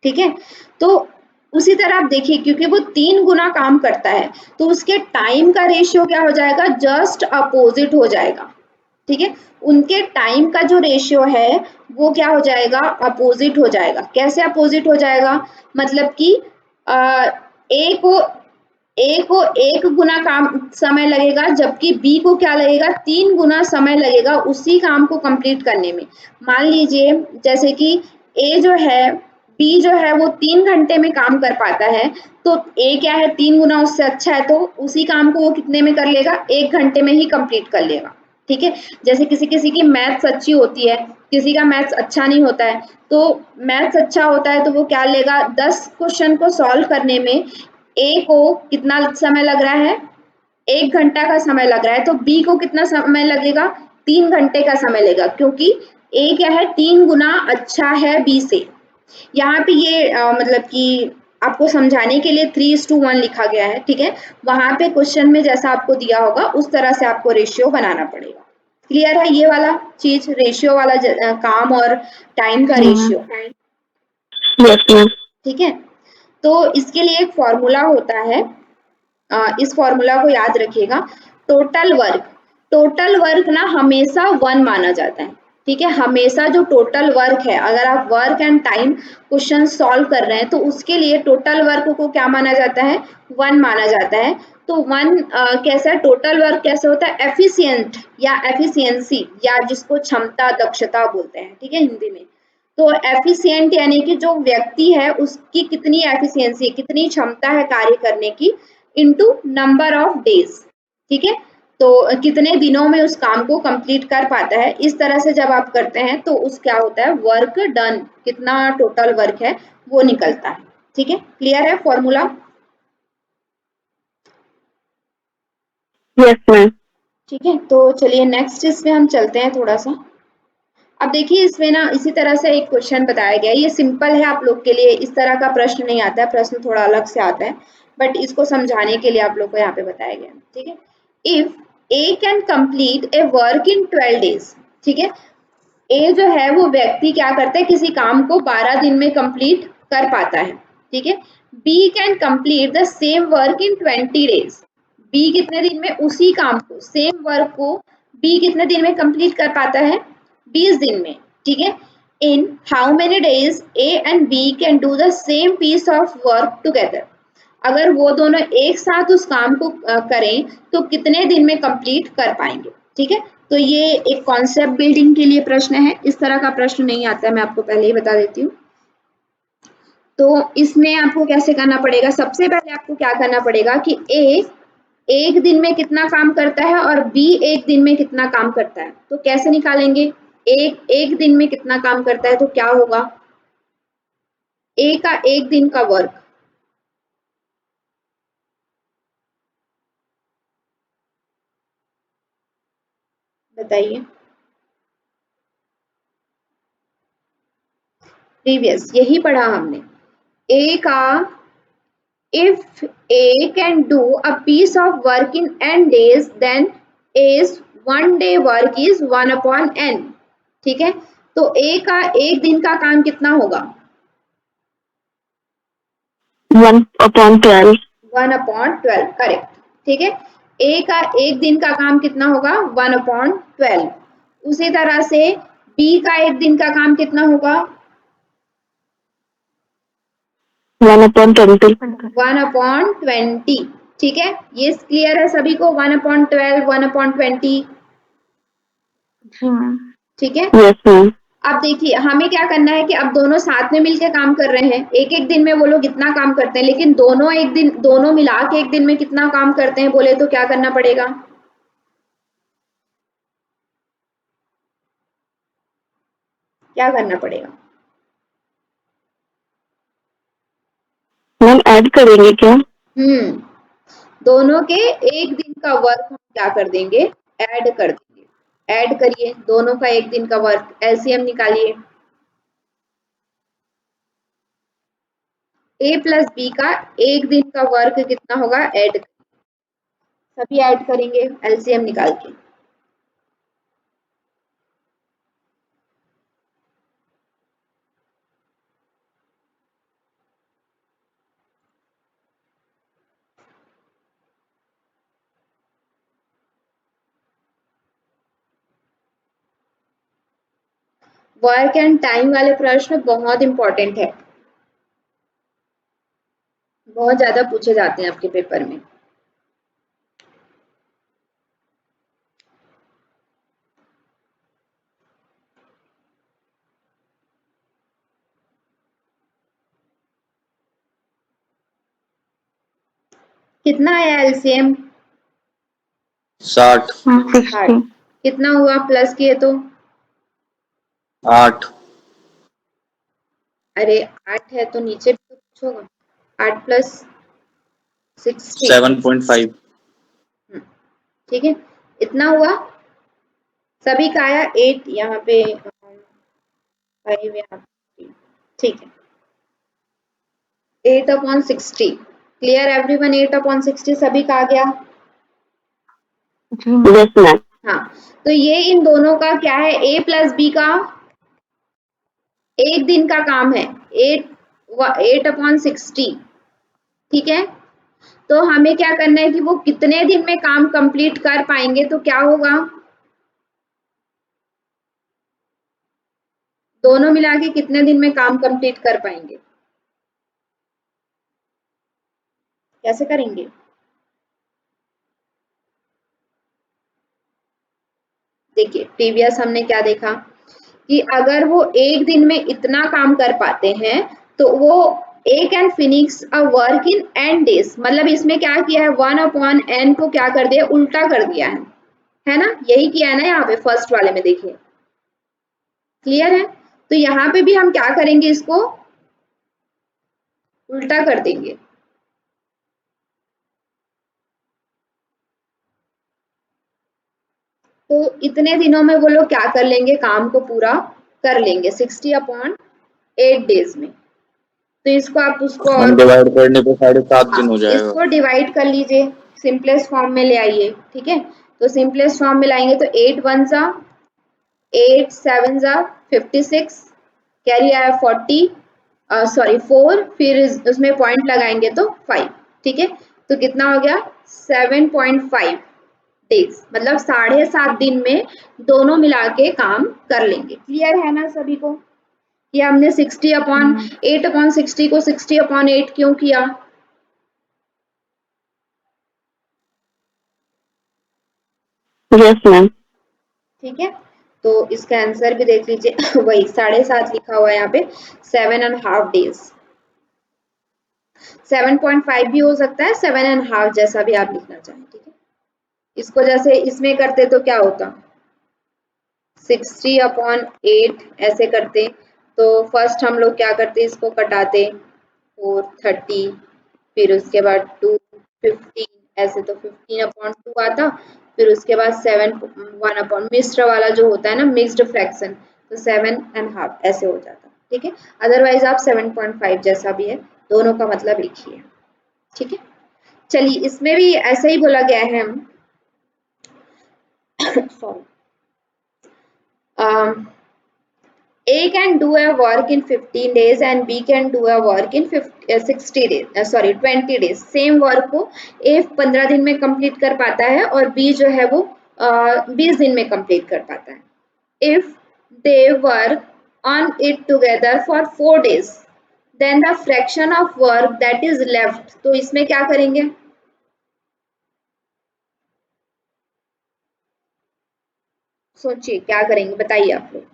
ठीक है। तो उसी तरह आप देखिए, क्योंकि वो 3 गुना काम करता है, तो उसके टाइम का रेशियो क्या हो जाएगा, जस्ट अपोजिट हो जाएगा, ठीक है। उनके टाइम का जो रेशियो है वो क्या हो जाएगा, अपोजिट हो जाएगा। कैसे अपोजिट हो जाएगा, मतलब कि ए को ए को 1 गुना काम समय लगेगा, जबकि बी को क्या लगेगा, 3 गुना समय लगेगा उसी काम को कंप्लीट करने में। मान लीजिए जैसे कि ए जो है, बी जो है वो 3 घंटे में काम कर पाता है, तो ए क्या है 3 गुना उससे अच्छा है, तो उसी काम को वो कितने में कर लेगा, 1 घंटे में ही कंप्लीट कर लेगा, ठीक है। जैसे किसी किसी की मैथ्स अच्छी होती है, किसी का मैथ्स अच्छा नहीं होता है, तो मैथ्स अच्छा होता है तो वो क्या लेगा, 10 क्वेश्चन को सॉल्व करने में ए को कितना समय लग रहा है, 1 घंटा का समय लग रहा है, तो बी को कितना समय लगेगा, 3 घंटे का समय लगेगा, क्योंकि ए क्या है 3 गुना अच्छा है बी से। यहाँ पे ये मतलब कि आपको समझाने के लिए 3:1 लिखा गया है, ठीक है। वहां पे क्वेश्चन में जैसा आपको दिया होगा उस तरह से आपको रेशियो बनाना पड़ेगा। क्लियर है ये वाला चीज, रेशियो वाला काम और टाइम का रेशियो, यस मैम। ठीक है। तो इसके लिए एक फॉर्मूला होता है, इस फॉर्मूला को याद रखिएगा। टोटल वर्क ना हमेशा 1 माना जाता है, ठीक है। हमेशा जो टोटल वर्क है, अगर आप work and time question solve कर रहे हैं तो उसके लिए टोटल वर्क को क्या माना जाता है, 1 माना जाता है। तो 1 कैसा, टोटल वर्क कैसे होता है, एफिशिएंट या एफिशिएंसी, या जिसको क्षमता दक्षता बोलते हैं, ठीक है, हिंदी में। तो एफिशिएंट यानी कि जो व्यक्ति है उसकी कितनी एफिशिएंसी, कितनी क्षमता है कार्य करने की, इनटू नंबर ऑफ डेज, ठीक है। तो कितने दिनों में उस काम को कंप्लीट कर पाता है, इस तरह से जब आप करते हैं तो उस क्या होता है, वर्क डन, कितना टोटल वर्क है वो निकलता है, ठीक है। क्लियर है फॉर्मूला? Yes ma'am. ठीक है, तो चलिए नेक्स्ट इसमें हम चलते हैं थोड़ा सा। अब देखिए इसमें ना इसी तरह से एक क्वेश्चन बताया गया है, ये सिंपल है आप लोग के लिए, इस तरह का प्रश्न नहीं आता है, प्रश्न थोड़ा अलग से आता है, बट इसको समझाने के लिए आप लोग को यहाँ पे बताया गया है, ठीक है। If A can complete A work in 12 days, ठीक है। ए जो है वो व्यक्ति क्या करता है, किसी काम को 12 दिन में कंप्लीट कर पाता है, ठीक है। B can complete the same work in 20 days, B कितने दिन में उसी काम को, सेम वर्क को बी कितने दिन में कंप्लीट कर पाता है, 20 दिन में, ठीक है। In how many days A and B can do the same piece of work together, अगर वो दोनों एक साथ उस काम को करें तो कितने दिन में कंप्लीट कर पाएंगे, ठीक है। तो ये एक कॉन्सेप्ट बिल्डिंग के लिए प्रश्न है, इस तरह का प्रश्न नहीं आता है, मैं आपको पहले ही बता देती हूँ। तो इसमें आपको कैसे करना पड़ेगा, सबसे पहले आपको क्या करना पड़ेगा कि ए एक दिन में कितना काम करता है और बी एक दिन में कितना काम करता है, तो कैसे निकालेंगे, एक दिन में कितना काम करता है तो क्या होगा, ए का एक दिन का वर्क, बताइए, प्रीवियस यही पढ़ा हमने। ए का if A can do a piece of work in n days then A's 1 day work is 1/n, ठीक है। तो ए का एक दिन का काम कितना होगा, 1/12. 1/12, करेक्ट, ठीक है। ए का एक दिन का काम कितना होगा, 1/12। उसी तरह से बी का एक दिन का काम कितना होगा, 1/20. 1/20, ठीक है। ये क्लियर है सभी को, 1/12, 1/20, जी मैम। ठीक है। Yes ma'am. अब देखिए हमें क्या करना है कि अब दोनों साथ में मिलकर काम कर रहे हैं, एक एक दिन में वो लोग इतना काम करते हैं, लेकिन दोनों मिला के एक दिन में कितना काम करते हैं बोले तो क्या करना पड़ेगा, क्या करना पड़ेगा, मैम ऐड करेंगे क्या? दोनों के एक दिन का वर्क हम क्या कर देंगे, ऐड कर देंगे। ऐड करिए दोनों का एक दिन का वर्क, एलसीएम निकालिए, ए प्लस बी का एक दिन का वर्क कितना होगा, ऐड, सभी ऐड करेंगे एलसीएम निकाल के। वर्क एंड टाइम वाले प्रश्न बहुत इंपॉर्टेंट है, बहुत ज्यादा पूछे जाते हैं आपके पेपर में। कितना आया एलसीएम, 60, 60. कितना हुआ प्लस किए तो, 8, अरे 8 है तो नीचे भी तो कुछ होगा, 8 प्लस 60, 7.5, ठीक है। इतना हुआ, सभी का आया 8, यहाँ पे 5 यहाँ पे, ठीक है। 8/60, क्लियर एवरीवन, 8/60 सभी का आ गया। Yes ma'am. हाँ, तो ये इन दोनों का क्या है, ए प्लस बी का एक दिन का काम है, 8/60, ठीक है। तो हमें क्या करना है कि वो कितने दिन में काम कंप्लीट कर पाएंगे, तो क्या होगा, दोनों मिला के कितने दिन में काम कंप्लीट कर पाएंगे, कैसे करेंगे, देखिए प्रीवियस हमने क्या देखा कि अगर वो एक दिन में इतना काम कर पाते हैं तो वो A can finish a work in n days, मतलब इसमें क्या किया है, 1/n को क्या कर दिया, उल्टा कर दिया है ना, यही किया है ना यहाँ पे फर्स्ट वाले में, देखिए क्लियर है। तो यहाँ पे भी हम क्या करेंगे, इसको उल्टा कर देंगे, तो इतने दिनों में वो लोग क्या कर लेंगे, काम को पूरा कर लेंगे 60/8 days में। तो इसको आप उसको और डिवाइड करने पे 7.5 दिन हो जाएगा। इसको डिवाइड कर लीजिए, सिंपलेस्ट फॉर्म में ले आइए, ठीक है। तो सिंपलेस्ट फॉर्म में लाएंगे तो 8 1 जा 8 7 जा 56, कैरी आया 40, सॉरी 4, फिर उसमें पॉइंट लगाएंगे तो 5, ठीक है। तो कितना हो गया 7.5 डेज, मतलब 7.5 दिन में दोनों मिला के काम कर लेंगे। क्लियर है ना सभी को? ये हमने 8/60 को 60/8 क्यों किया? Yes ma'am. ठीक है, तो इसका आंसर भी देख लीजिए वही 7.5 लिखा हुआ है यहाँ पे, 7.5 डेज। 7.5 भी हो सकता है, 7.5 जैसा भी आप लिखना चाहें, ठीक है। इसको जैसे इसमें करते तो क्या होता, 60/8 ऐसे करते, तो फर्स्ट हम लोग क्या करते, इसको कटाते 4 30, फिर उसके बाद 2 15, ऐसे तो 15/2 आता, फिर उसके बाद 7 1 मिश्र वाला जो होता है ना, मिक्स्ड फ्रैक्शन, तो 7.5 ऐसे हो जाता, ठीक है। अदरवाइज आप 7.5 जैसा भी है, दोनों का मतलब लिखिए, ठीक है। चलिए इसमें भी ऐसा ही बोला गया है हम sorry A can do a work in 15 days and B can do a work in 60 days, sorry 20 days। Same work को A 15 दिन में कंप्लीट कर पाता है और B जो है वो 20 दिन में कंप्लीट कर पाता है। If they work on it together for 4 days, then the fraction of work that is left, तो इसमें क्या करेंगे, सोचिए क्या करेंगे, बताइए आप लोग।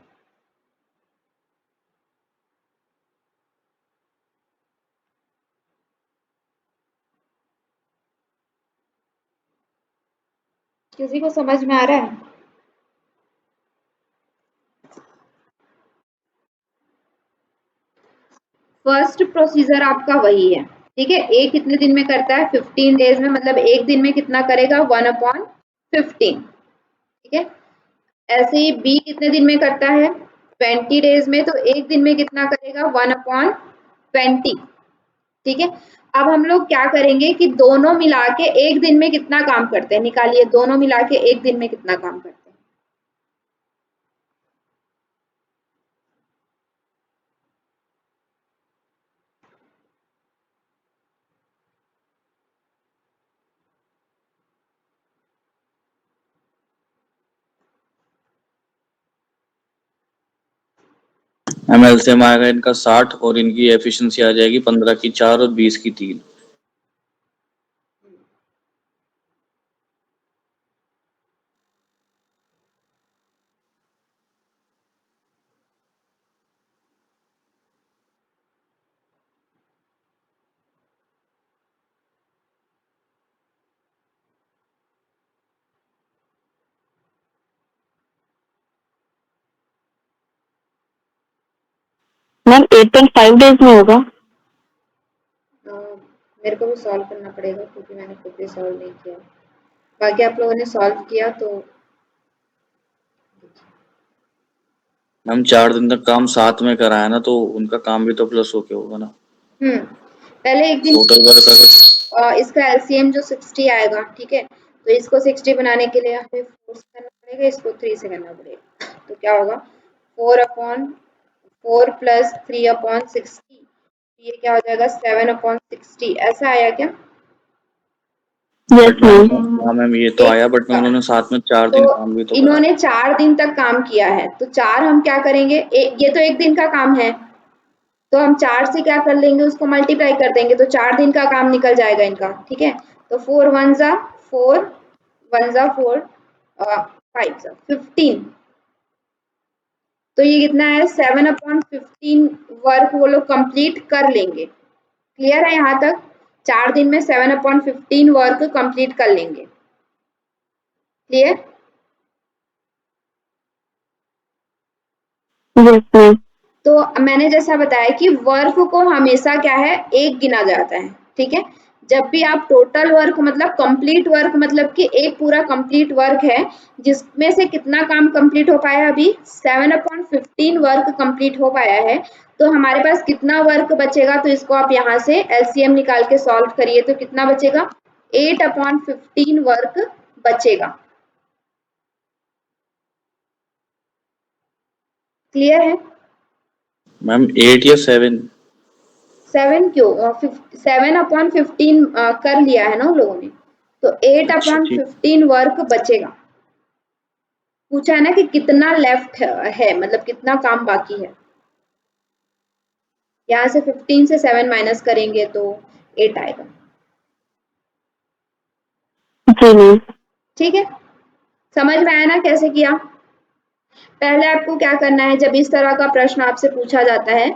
किसी को समझ में आ रहा है? फर्स्ट प्रोसीजर आपका वही है, ठीक है। ए कितने दिन में करता है, 15 डेज में, मतलब एक दिन में कितना करेगा, 1/15, ठीक है। ऐसे ही बी कितने दिन में करता है, 20 डेज में, तो एक दिन में कितना करेगा, 1/20, ठीक है। अब हम लोग क्या करेंगे कि दोनों मिला के एक दिन में कितना काम करते हैं, निकालिए, दोनों मिला के एक दिन में कितना काम करते हैं। मैम एलसीएम आएगा इनका 60 और इनकी एफिशिएंसी आ जाएगी 15 की 4 और 20 की 3। मैम 8.5 डेज में होगा। मेरे को भी सॉल्व करना पड़ेगा क्योंकि मैंने खुद भी सॉल्व नहीं किया, बाकी आप लोगों ने सॉल्व किया तो हम 4 दिन तक काम साथ में कराया ना, तो उनका काम भी तो प्लस होके होगा ना। पहले एक दिन टोटल वर्क अगर इसका एलसीएम जो 60 आएगा, ठीक है, तो इसको 60 बनाने के लिए हमें 4 से करना पड़ेगा, इसको 3 से करना पड़ेगा, तो क्या होगा 4/4 प्लस 3/60, ये क्या हो जाएगा 7/60, ऐसा आया क्या? Yes but ma'am. हाँ मैम ये तो आया, बट मैम उन्होंने साथ में 4 दिन काम भी तो करा। इन्होंने 4 दिन तक काम किया है, तो 4 हम क्या करेंगे, ये तो एक दिन का काम है, तो हम 4 से क्या कर लेंगे, उसको मल्टीप्लाई कर देंगे, तो 4 दिन का काम निकल जाएगा इनका, ठीक है। तो 4 1 जा 4 1 जा 4 5 जा 15, तो ये कितना है 7/15 वर्क वो लोग कंप्लीट कर लेंगे। क्लियर है यहाँ तक? 4 दिन में 7/15 वर्क कंप्लीट कर लेंगे। क्लियर? Yes ma'am. तो मैंने जैसा बताया कि वर्क को हमेशा क्या है, एक गिना जाता है, ठीक है। जब भी आप टोटल वर्क मतलब कंप्लीट वर्क, मतलब कि एक पूरा कंप्लीट वर्क है जिसमें से कितना काम कंप्लीट हो पाया, अभी 7/15 वर्क कंप्लीट हो पाया है, तो हमारे पास कितना वर्क बचेगा, तो इसको आप यहाँ से एलसीएम निकाल के सॉल्व करिए, तो कितना बचेगा 8/15 वर्क बचेगा, क्लियर है? मैम 8 या 7? 7 क्यों? 7/15 कर लिया है ना उन लोगों ने, तो 8/15 वर्क बचेगा। पूछा है ना कि कितना लेफ्ट है, मतलब कितना काम बाकी है। यहाँ से 15 से 7 माइनस करेंगे तो 8 आएगा। जी मैम। ठीक है, समझ में आया ना कैसे किया? पहले आपको क्या करना है, जब इस तरह का प्रश्न आपसे पूछा जाता है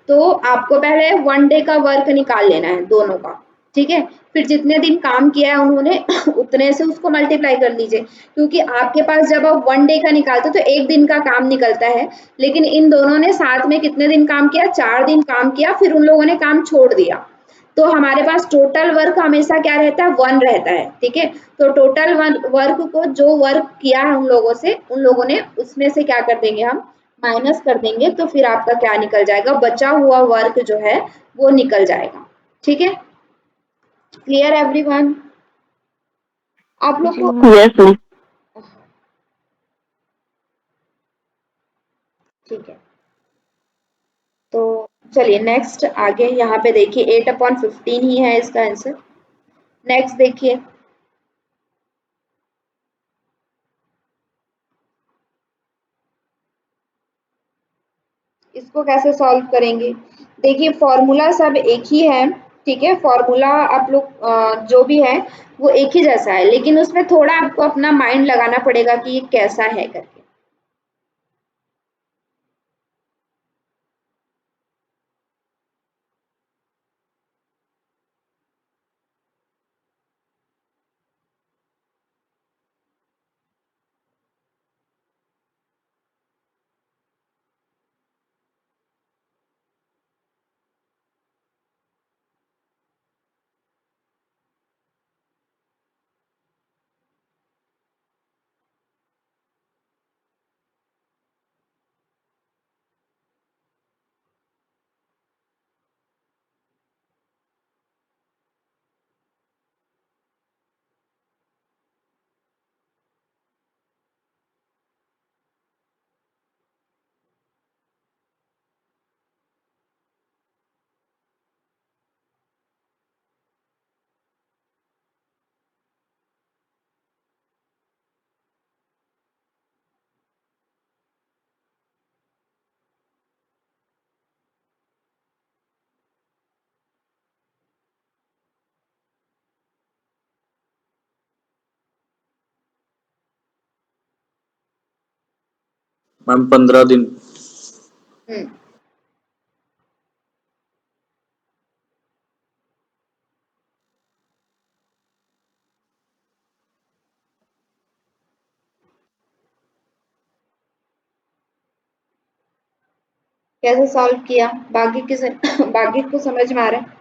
तो आपको पहले 1 डे का वर्क निकाल लेना है दोनों का, ठीक है। फिर जितने दिन काम किया है उन्होंने उतने से उसको मल्टीप्लाई कर लीजिए, क्योंकि आपके पास जब आप 1 डे का निकालते हो तो 1 दिन का काम निकलता है, लेकिन इन दोनों ने साथ में कितने दिन काम किया, 4 दिन काम किया, फिर उन लोगों ने काम छोड़ दिया, तो हमारे पास टोटल वर्क हमेशा क्या रहता है, 1 रहता है, ठीक है। तो टोटल वर्क को जो वर्क किया है उन लोगों ने उसमें से क्या कर देंगे, हम माइनस कर देंगे, तो फिर आपका क्या निकल जाएगा, बचा हुआ वर्क जो है वो निकल जाएगा। ठीक है, क्लियर एवरीवन? आप लोग को यस मैम। ठीक है, तो चलिए नेक्स्ट आगे यहाँ पे देखिए 8/15 ही है इसका आंसर। नेक्स्ट देखिए, इसको कैसे सॉल्व करेंगे। देखिए फॉर्मूला सब एक ही है, ठीक है, फॉर्मूला आप लोग जो भी है वो एक ही जैसा है, लेकिन उसमें थोड़ा आपको अपना माइंड लगाना पड़ेगा कि ये कैसा है करके। मैम 15 दिन। हम्म, कैसे सॉल्व किया, बाकी किस बाकी को समझ में आ रहा है?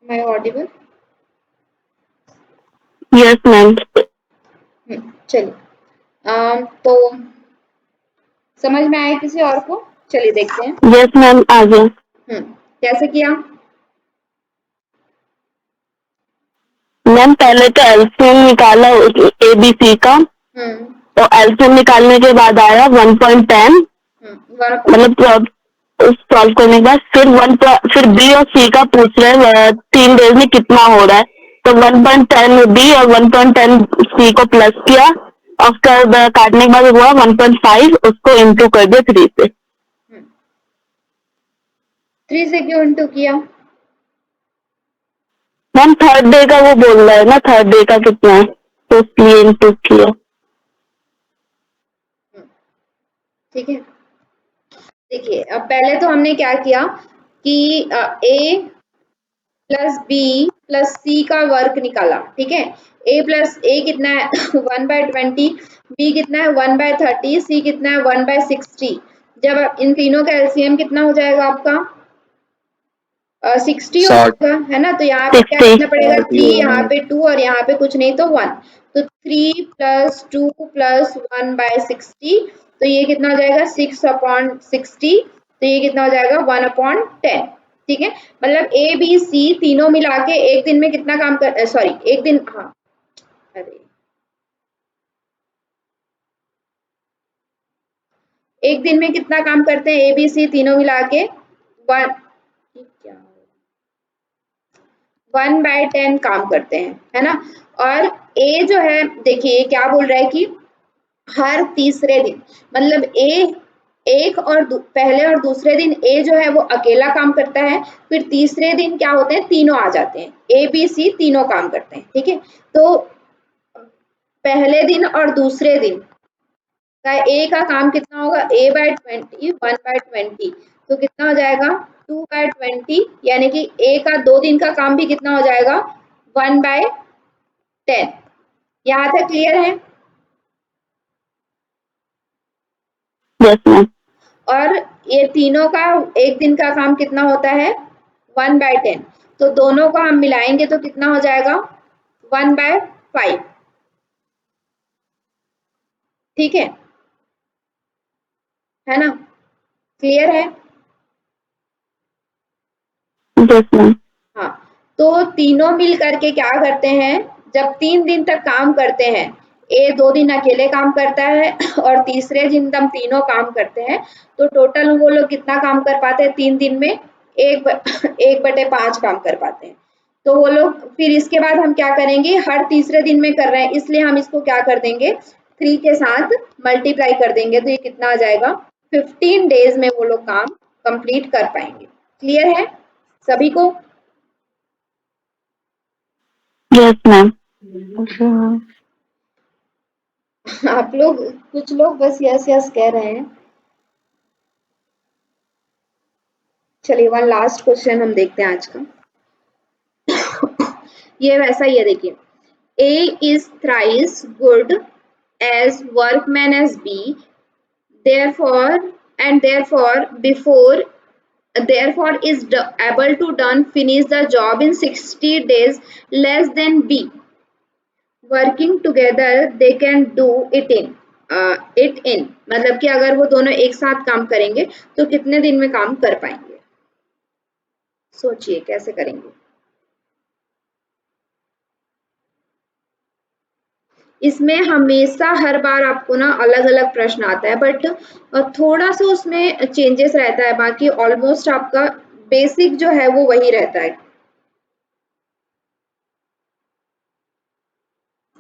मैं ऑडिबल? Yes ma'am. चलिए, तो समझ में आया किसी और को? चलिए देखते हैं। यस मैम आ गया। कैसे किया? मैम पहले तो एलसीएम निकाला एबीसी का, हम्म तो एलसीएम निकालने के बाद आया 1.10, मतलब सॉल्व करने के बाद फिर बी और सी का पूछ रहे हैं 3 डेज में कितना हो रहा है, तो 1.10 बी और 1.10 सी को प्लस किया, और उसका काटने के बाद हुआ 1.5, उसको इंटू कर दिया 3 से। 3 से क्यों इंटू किया? मैम थर्ड डे का वो बोल रहा है ना, थर्ड डे का कितना है, तो इसलिए इंटू किया। ठीक है, देखिए अब पहले तो हमने क्या किया कि ए प्लस बी प्लस सी का वर्क निकाला, ठीक है। ए कितना है 1/20, बी कितना है 1/30, सी कितना है 1/60। जब इन तीनों का एलसीएम कितना हो जाएगा आपका 60 हो 60। जाएगा, है ना। तो यहाँ पे क्या 60। करना पड़ेगा 60 3, ही यहाँ होगा। पे 2 और यहाँ पे कुछ नहीं तो 1। तो 3 + 2 + 1/60, तो ये कितना हो जाएगा 6/60। तो ये कितना हो जाएगा 1/10, ठीक है। मतलब ए बी सी तीनों मिला के एक दिन में कितना काम कर, सॉरी एक दिन, हाँ अरे एक दिन में कितना काम करते हैं ए बी सी तीनों मिला के 1/10 काम करते हैं, है ना। और ए जो है देखिए क्या बोल रहा है कि हर तीसरे दिन, मतलब ए एक और पहले और दूसरे दिन ए जो है वो अकेला काम करता है, फिर तीसरे दिन क्या होते हैं तीनों आ जाते हैं, ए बी सी तीनों काम करते हैं, ठीक है। तो पहले दिन और दूसरे दिन का ए का काम कितना होगा A/20 1/20, तो कितना हो जाएगा 2/20, यानी कि ए का 2 दिन का काम भी कितना हो जाएगा 1/10। यहाँ तक क्लियर है। Yes ma'am. और ये तीनों का एक दिन का काम कितना होता है 1/10, तो दोनों को हम मिलाएंगे तो कितना हो जाएगा 1/5, ठीक है ना, क्लियर है। Yes ma'am. हाँ, तो तीनों मिल करके क्या करते हैं, जब 3 दिन तक काम करते हैं, ए 2 दिन अकेले काम करता है और तीसरे दिन हम तीनों काम करते हैं, तो टोटल वो लोग कितना काम कर पाते हैं 3 दिन में 1/5 काम कर पाते हैं। तो वो लोग फिर इसके बाद हम क्या करेंगे, हर तीसरे दिन में कर रहे हैं इसलिए हम इसको क्या कर देंगे 3 के साथ मल्टीप्लाई कर देंगे, तो ये कितना आ जाएगा 15 डेज में वो लोग काम कंप्लीट कर पाएंगे। क्लियर है सभी को। Yes ma'am. आप लोग कुछ लोग बस यस यस कह रहे हैं। चलिए वन लास्ट क्वेश्चन हम देखते हैं आज का। ये वैसा ही है, देखिए A is thrice good as workman as B, therefore therefore is able to done finish the job in 60 days less than B. Working together they can do it in, मतलब कि अगर वो दोनों एक साथ काम करेंगे तो कितने दिन में काम कर पाएंगे, सोचिए कैसे करेंगे। इसमें हमेशा हर बार आपको ना अलग अलग प्रश्न आता है, बट थोड़ा सा उसमें चेंजेस रहता है, बाकी ऑलमोस्ट आपका बेसिक जो है वो वही रहता है।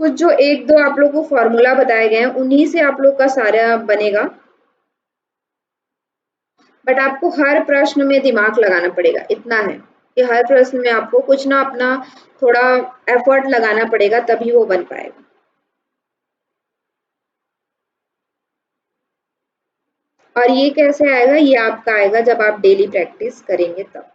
कुछ जो एक दो आप लोग को फॉर्मूला बताए गए हैं उन्हीं से आप लोग का सारा बनेगा, बट आपको हर प्रश्न में दिमाग लगाना पड़ेगा, इतना है कि हर प्रश्न में आपको कुछ ना अपना थोड़ा एफर्ट लगाना पड़ेगा तभी वो बन पाएगा। और ये कैसे आएगा, ये आपका आएगा जब आप डेली प्रैक्टिस करेंगे तब।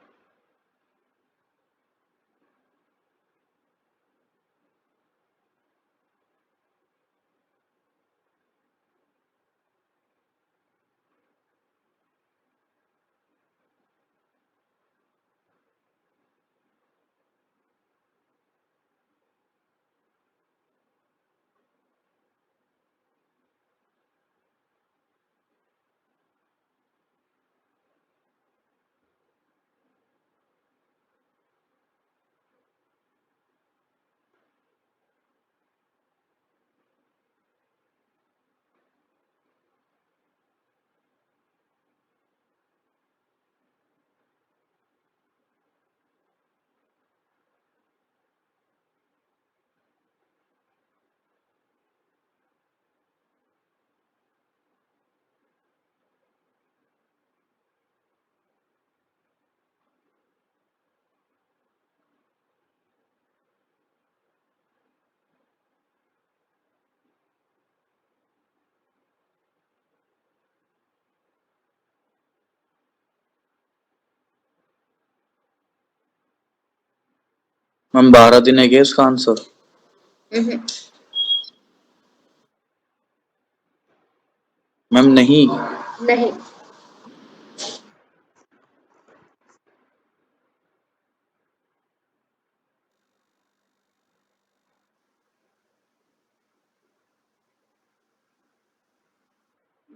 मैम 12 दिन है क्या इसका आंसर? मैम नहीं। नहीं,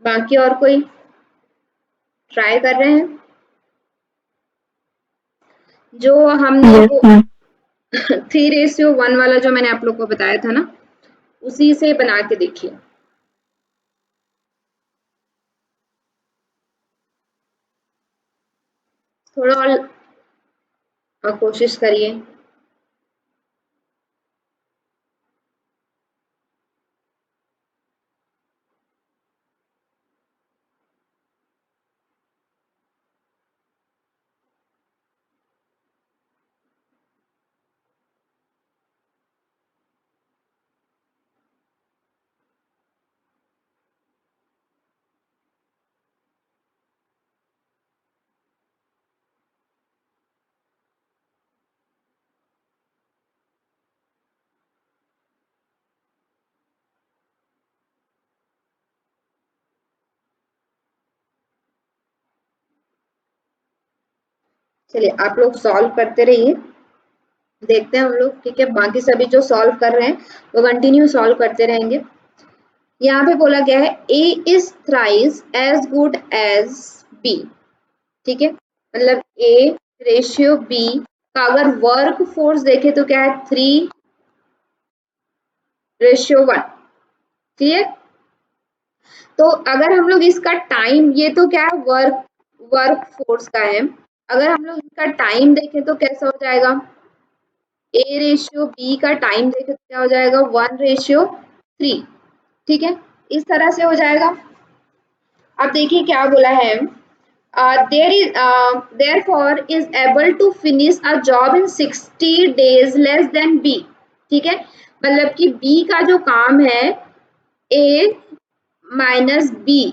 बाकी और कोई ट्राई कर रहे हैं? जो हमने यस वो मैम। 3:1 वाला जो मैंने आप लोग को बताया था ना, उसी से बना के देखिए। थोड़ा और कोशिश करिए। चलिए आप लोग सॉल्व करते रहिए, देखते हैं हम लोग, ठीक है। बाकी सभी जो सॉल्व कर रहे हैं वो कंटिन्यू सॉल्व करते रहेंगे। यहाँ पे बोला गया है A is thrice as good as B, ठीक है। मतलब A रेशियो B का अगर वर्क फोर्स देखे तो क्या है 3:1, क्लियर। तो अगर हम लोग इसका टाइम, ये तो क्या है वर्क फोर्स का है, अगर हम लोग इसका टाइम देखें तो कैसा हो जाएगा, A रेशियो B का टाइम देखें तो क्या हो जाएगा 1:3, ठीक है। इस तरह से हो जाएगा। अब देखिए क्या बोला है, therefore is able to finish a job in 60 days less than B, ठीक है। मतलब कि B का जो काम है A माइनस B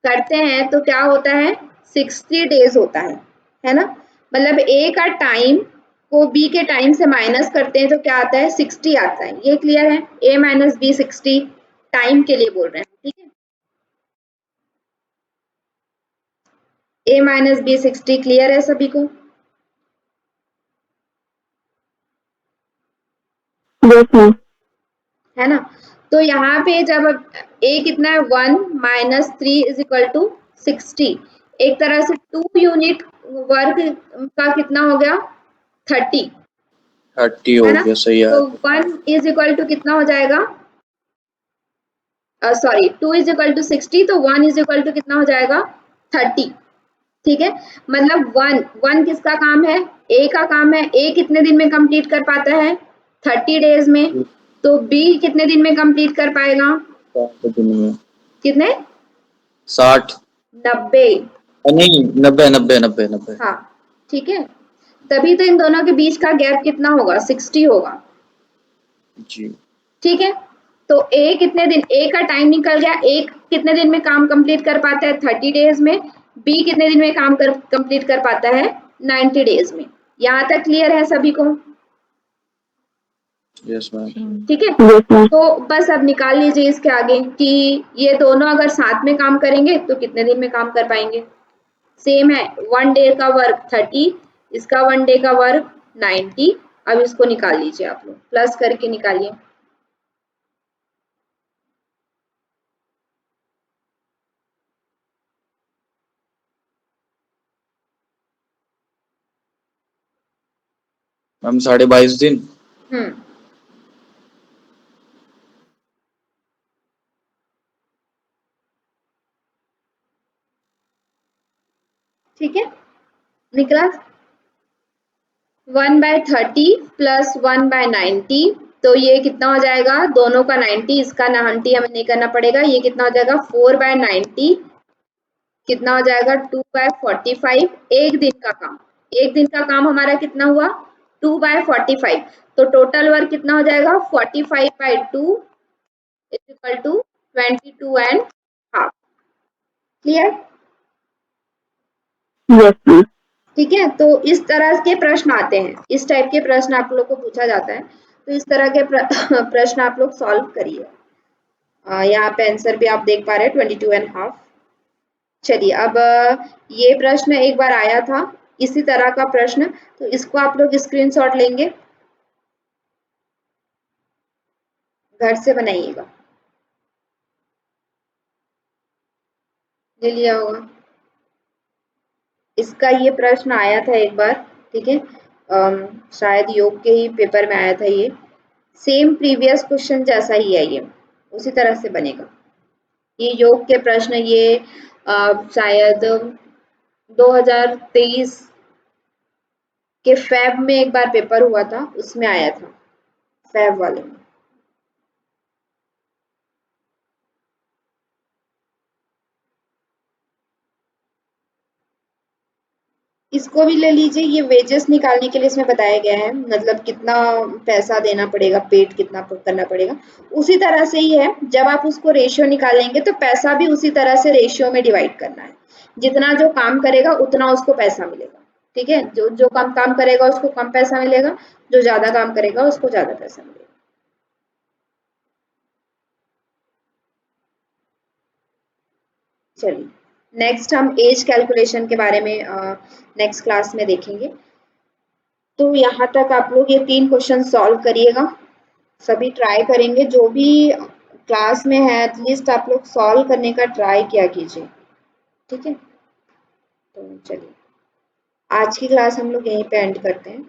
करते हैं तो क्या होता है 60 डेज होता है ना। मतलब A का टाइम को B के टाइम से माइनस करते हैं तो क्या आता है 60 आता है। ये क्लियर है, A माइनस B 60 टाइम के लिए बोल रहे हैं, ठीक है। A माइनस B 60 क्लियर है सभी को? Yes ma'am. है ना। तो यहाँ पे जब A कितना है 1 माइनस 3 इज इक्वल टू 60, एक तरह से 2 यूनिट वर्क का कितना हो गया 30, 30 है हो ना। गया, सही है। तो 1 इज इक्वल टू कितना हो जाएगा, सॉरी 2 इज इक्वल टू 60, तो 1 इज इक्वल टू कितना हो जाएगा 30, ठीक है। मतलब 1 किसका काम है, A का काम है। A कितने दिन में कंप्लीट कर पाता है 30 डेज में, तो B कितने दिन में कंप्लीट कर पाएगा, 60 दिन में। कितने 60 90, नहीं 90। हाँ ठीक है। तभी तो इन दोनों के बीच का गैप कितना होगा 60 होगा, जी। ठीक है। तो A कितने दिन, A का टाइम निकल गया, A कितने दिन में काम कंप्लीट कर पाता है 30 डेज में, B कितने दिन में काम कंप्लीट कर पाता है 90 डेज में। यहाँ तक क्लियर है सभी को? Yes ma'am. ठीक है। Yes ma'am. तो बस अब निकाल लीजिए इसके आगे कि ये दोनों अगर साथ में काम करेंगे तो कितने दिन में काम कर पाएंगे। सेम है, 1 डे का वर्क 30, इसका 1 डे का वर्क 90। अब इसको निकाल लीजिए आप लोग, प्लस करके निकालिए। मैम 22.5 दिन। ठीक है, निकला 1/30 प्लस 1/90, तो ये कितना हो जाएगा, दोनों का 90, इसका 90 हमें नहीं करना पड़ेगा। ये कितना हो जाएगा 4/90, कितना हो जाएगा 2/45। एक दिन का काम, एक दिन का काम हमारा कितना हुआ 2/45, तो टोटल वर्क कितना हो जाएगा 45/2 is equal to 22.5। Clear? Yes ma'am. ठीक है, तो इस तरह के प्रश्न आते हैं, इस टाइप के प्रश्न आप लोग को पूछा जाता है, तो इस तरह के प्रश्न आप लोग सॉल्व करिए। यहाँ पे आंसर भी आप देख पा रहे हैं 22.5। चलिए अब ये प्रश्न एक बार आया था इसी तरह का प्रश्न, तो इसको आप लोग स्क्रीनशॉट लेंगे, घर से बनाइएगा। ले लिया होगा, इसका ये प्रश्न आया था एक बार, ठीक है, शायद योग के ही पेपर में आया था ये, सेम प्रीवियस क्वेश्चन जैसा ही है, ये उसी तरह से बनेगा। ये योग के प्रश्न ये शायद 2023 के फैब में एक बार पेपर हुआ था, उसमें आया था, फैब वाले में। इसको भी ले लीजिए, ये वेजेस निकालने के लिए इसमें बताया गया है, मतलब कितना पैसा देना पड़ेगा, पेड कितना करना पड़ेगा, उसी तरह से ही है। जब आप उसको रेशियो निकालेंगे तो पैसा भी उसी तरह से रेशियो में डिवाइड करना है, जितना जो काम करेगा उतना उसको पैसा मिलेगा, ठीक है, जो जो कम काम करेगा उसको कम पैसा मिलेगा, जो ज्यादा काम करेगा उसको ज्यादा पैसा मिलेगा। चलिए नेक्स्ट हम एज कैलकुलेशन के बारे में नेक्स्ट क्लास में देखेंगे। तो यहाँ तक आप लोग ये 3 क्वेश्चन सॉल्व करिएगा, सभी ट्राई करेंगे, जो भी क्लास में है एटलीस्ट आप लोग सॉल्व करने का ट्राई किया कीजिए, ठीक है। तो चलिए आज की क्लास हम लोग यहीं पे एंड करते हैं।